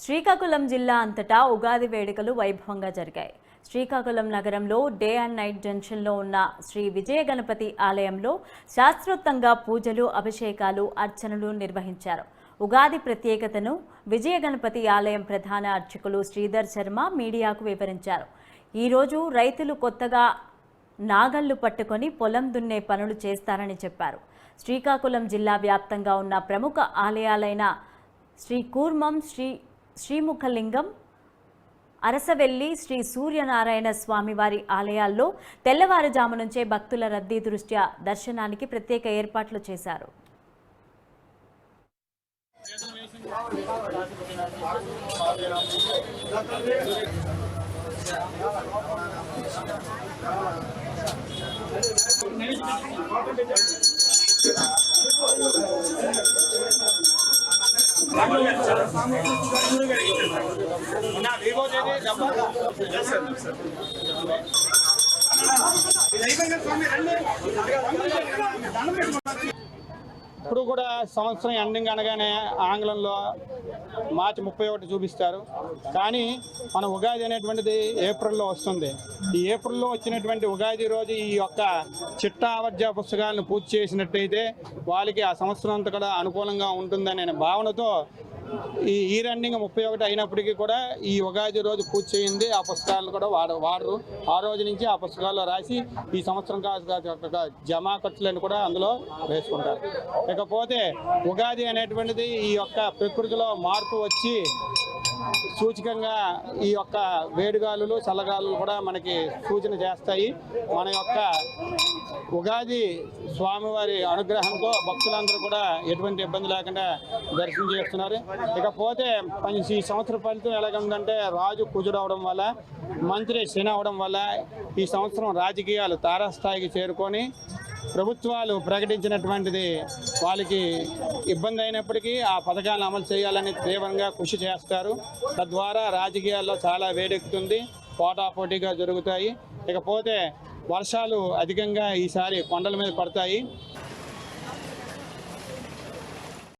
శ్రీకాకుళం జిల్లా అంతటా ఉగాది వేడుకలు వైభవంగా జరిగాయి. శ్రీకాకుళం నగరంలో డే అండ్ నైట్ జంక్షన్లో ఉన్న శ్రీ విజయ గణపతి ఆలయంలో శాస్త్రోక్తంగా పూజలు, అభిషేకాలు, అర్చనలు నిర్వహించారు. ఉగాది ప్రత్యేకతను విజయ గణపతి ఆలయం ప్రధాన అర్చకులు శ్రీధర్ శర్మ మీడియాకు వివరించారు. ఈరోజు రైతులు కొత్తగా నాగళ్లు పట్టుకొని పొలం దున్నే పనులు చేస్తారని చెప్పారు. శ్రీకాకుళం జిల్లా వ్యాప్తంగా ఉన్న ప్రముఖ ఆలయాలైన శ్రీ కూర్మం, శ్రీముఖలింగం, అరసవెల్లి, శ్రీ సూర్యనారాయణ స్వామివారి ఆలయాల్లో తెల్లవారుజాము నుంచే భక్తుల రద్దీ దృష్ట్యా దర్శనానికి ప్రత్యేక ఏర్పాట్లు చేశారు. ఇప్పుడు కూడా సంవత్సరం ఎండింగ్ అనగానే ఆంగ్లంలో మార్చి 31 చూపిస్తారు. కానీ మన ఉగాది అనేటువంటిది ఏప్రిల్లో వస్తుంది. ఈ ఏప్రిల్లో వచ్చినటువంటి ఉగాది రోజు ఈ యొక్క చిట్టా ఆవర్జ పుస్తకాలను పూర్తి చేసినట్టయితే వాళ్ళకి ఆ సంవత్సరం అంతా కూడా అనుకూలంగా ఉంటుందనే భావనతో ఈ రన్నింగ్ 31 అయినప్పటికీ కూడా ఈ ఉగాది రోజు పూజ చేయింది ఆ పుస్తకాలను కూడా వాడరు. ఆ రోజు నుంచి ఆ పుస్తకాల్లో రాసి ఈ సంవత్సరం జమా ఖర్చులను కూడా అందులో వేసుకుంటారు. ఇకపోతే ఉగాది అనేటువంటిది ఈ యొక్క ప్రకృతిలో మార్పు వచ్చి సూచకంగా ఈ యొక్క వేడిగాలులు, చల్లగాలులు కూడా మనకి సూచన చేస్తాయి. మన యొక్క ఉగాది స్వామివారి అనుగ్రహంతో భక్తులందరూ కూడా ఎటువంటి ఇబ్బంది లేకుండా దర్శనం చేస్తున్నారు. ఇకపోతే ఈ సంవత్సర ఫలితం ఎలాగుందంటే రాజు కుజుడవడం వల్ల, మంత్రి శని అవడం వల్ల ఈ సంవత్సరం రాజకీయాలు తారాస్థాయికి చేరుకొని ప్రభుత్వాలు ప్రకటించినటువంటిది వాళ్ళకి ఇబ్బంది అయినప్పటికీ ఆ పథకాలను అమలు చేయాలని తీవ్రంగా కృషి చేస్తారు. తద్వారా రాజకీయాల్లో చాలా వేడెక్కుతుంది, పోటాపోటీగా జరుగుతాయి. ఇకపోతే వర్షాలు అధికంగా ఈసారి కొండల మీద పడతాయి.